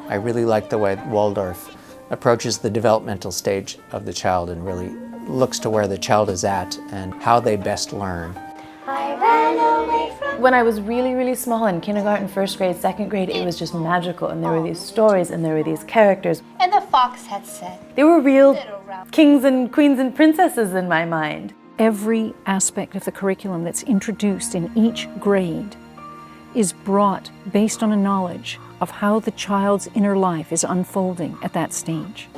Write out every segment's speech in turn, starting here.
I really like the way Waldorf approaches the developmental stage of the child and really looks to where the child is at and how they best learn. When I was really, really small in kindergarten, first grade, second grade, it was just magical, and there were these stories and there were these characters. And the fox had said, They were real kings and queens and princesses in my mind. Every aspect of the curriculum that's introduced in each grade is brought based on a knowledge of how the child's inner life is unfolding at that stage.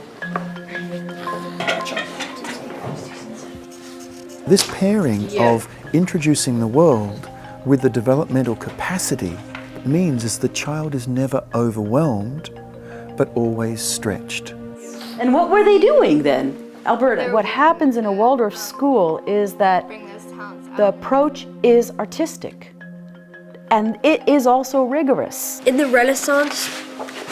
This pairing of introducing the world with the developmental capacity means is the child is never overwhelmed, but always stretched. And what were they doing then, Alberta? What happens in a Waldorf school is that the approach is artistic, and it is also rigorous. In the Renaissance,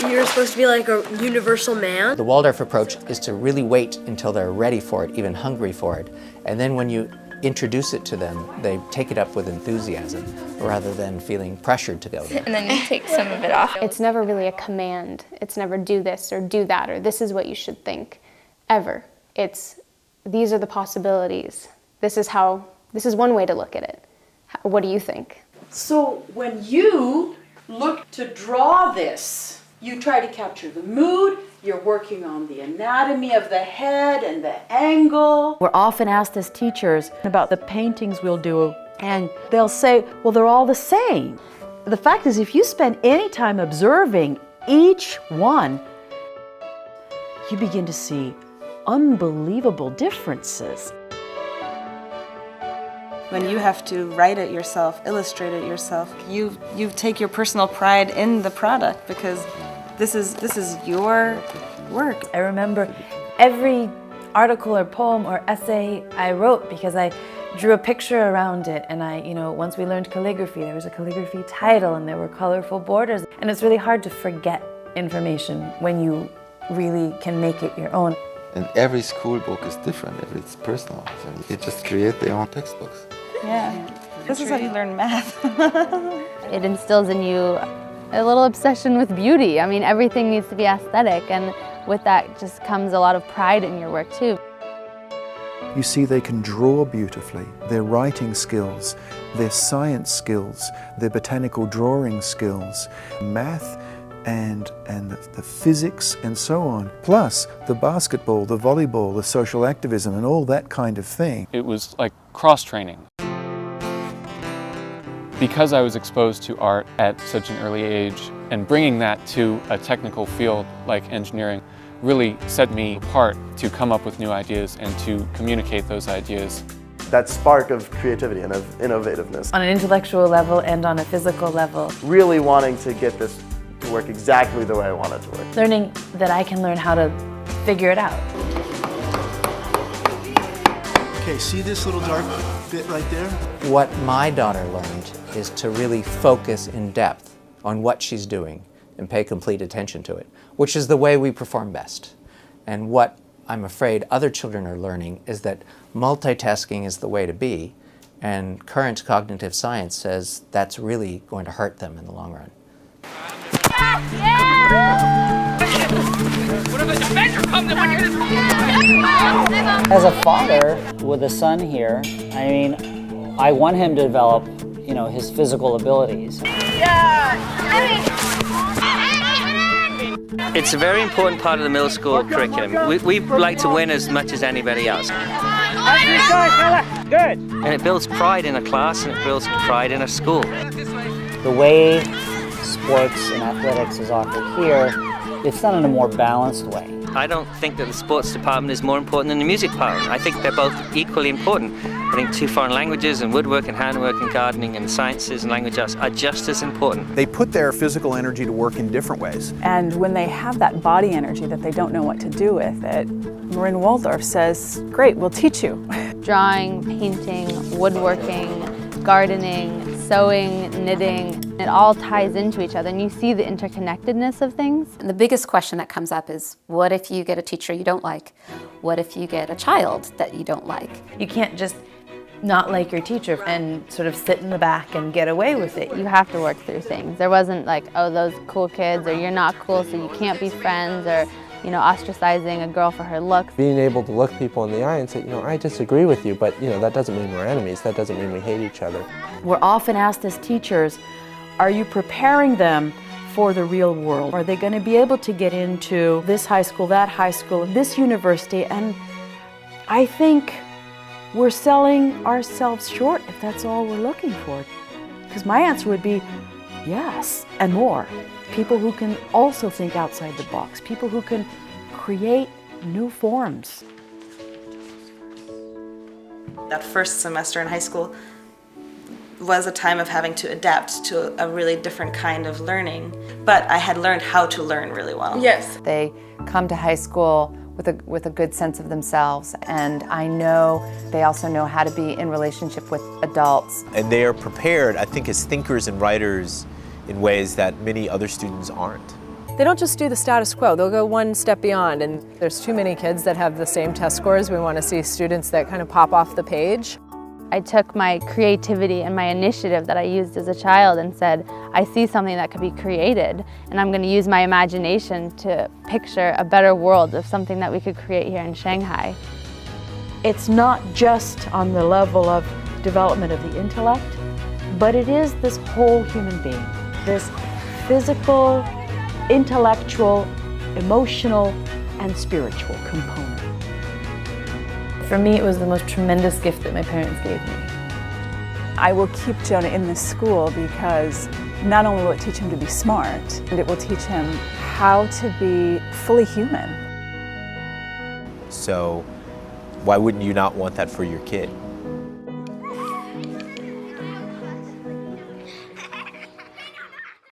you're supposed to be like a universal man. The Waldorf approach is to really wait until they're ready for it, even hungry for it, and then when you introduce it to them, they take it up with enthusiasm rather than feeling pressured to go there. and then you take some of it off. It's never really a command. It's never do this or do that or this is what you should think, ever. It's these are the possibilities. This is one way to look at it. What do you think? So when you look to draw this, you try to capture the mood, you're working on the anatomy of the head and the angle. We're often asked as teachers about the paintings we'll do, and they'll say, well, they're all the same. The fact is, if you spend any time observing each one, you begin to see unbelievable differences. When you have to write it yourself, illustrate it yourself, you take your personal pride in the product because this is your work. I remember every article or poem or essay I wrote because I drew a picture around it, and once we learned calligraphy, there was a calligraphy title and there were colorful borders, and it's really hard to forget information when you really can make it your own. And every school book is different, it's personal. So they just create their own textbooks. Yeah, this is how you learn math. It instills in you a little obsession with beauty. I mean, everything needs to be aesthetic, and with that just comes a lot of pride in your work too. You see, they can draw beautifully, their writing skills, their science skills, their botanical drawing skills, math and the physics and so on, plus the basketball, the volleyball, the social activism and all that kind of thing. It was like cross-training. Because I was exposed to art at such an early age, and bringing that to a technical field like engineering really set me apart to come up with new ideas and to communicate those ideas. That spark of creativity and of innovativeness. On an intellectual level and on a physical level. Really wanting to get this to work exactly the way I want it to work. Learning that I can learn how to figure it out. Okay, see this little dark bit right there? What my daughter learned is to really focus in depth on what she's doing and pay complete attention to it, which is the way we perform best. And what I'm afraid other children are learning is that multitasking is the way to be, and current cognitive science says that's really going to hurt them in the long run. As a father with a son here, I mean, I want him to develop, his physical abilities. It's a very important part of the middle school curriculum. We like to win as much as anybody else. Good. And it builds pride in a class and it builds pride in a school. The way sports and athletics is offered here, it's done in a more balanced way. I don't think that the sports department is more important than the music department. I think they're both equally important. I think 2 foreign languages and woodwork and handwork and gardening and sciences and language arts are just as important. They put their physical energy to work in different ways. And when they have that body energy that they don't know what to do with it, Marin Waldorf says, great, we'll teach you. Drawing, painting, woodworking, gardening, sewing, knitting, it all ties into each other, and you see the interconnectedness of things. And the biggest question that comes up is, what if you get a teacher you don't like? What if you get a child that you don't like? You can't just not like your teacher and sort of sit in the back and get away with it. You have to work through things. There wasn't like, oh, those cool kids, or you're not cool so you can't be friends, or ostracizing a girl for her looks. Being able to look people in the eye and say, I disagree with you, but that doesn't mean we're enemies. That doesn't mean we hate each other. We're often asked as teachers, are you preparing them for the real world? Are they going to be able to get into this high school, that high school, this university? And I think we're selling ourselves short if that's all we're looking for. Because my answer would be yes, and more. People who can also think outside the box, people who can create new forms. That first semester in high school was a time of having to adapt to a really different kind of learning, but I had learned how to learn really well. Yes. They come to high school with a good sense of themselves, and I know they also know how to be in relationship with adults. And they are prepared, I think, as thinkers and writers in ways that many other students aren't. They don't just do the status quo, they'll go one step beyond, and there's too many kids that have the same test scores. We want to see students that kind of pop off the page. I took my creativity and my initiative that I used as a child and said, I see something that could be created, and I'm going to use my imagination to picture a better world of something that we could create here in Shanghai. It's not just on the level of development of the intellect, but it is this whole human being, this physical, intellectual, emotional, and spiritual component. For me, it was the most tremendous gift that my parents gave me. I will keep Jonah in this school because not only will it teach him to be smart, but it will teach him how to be fully human. So why wouldn't you not want that for your kid?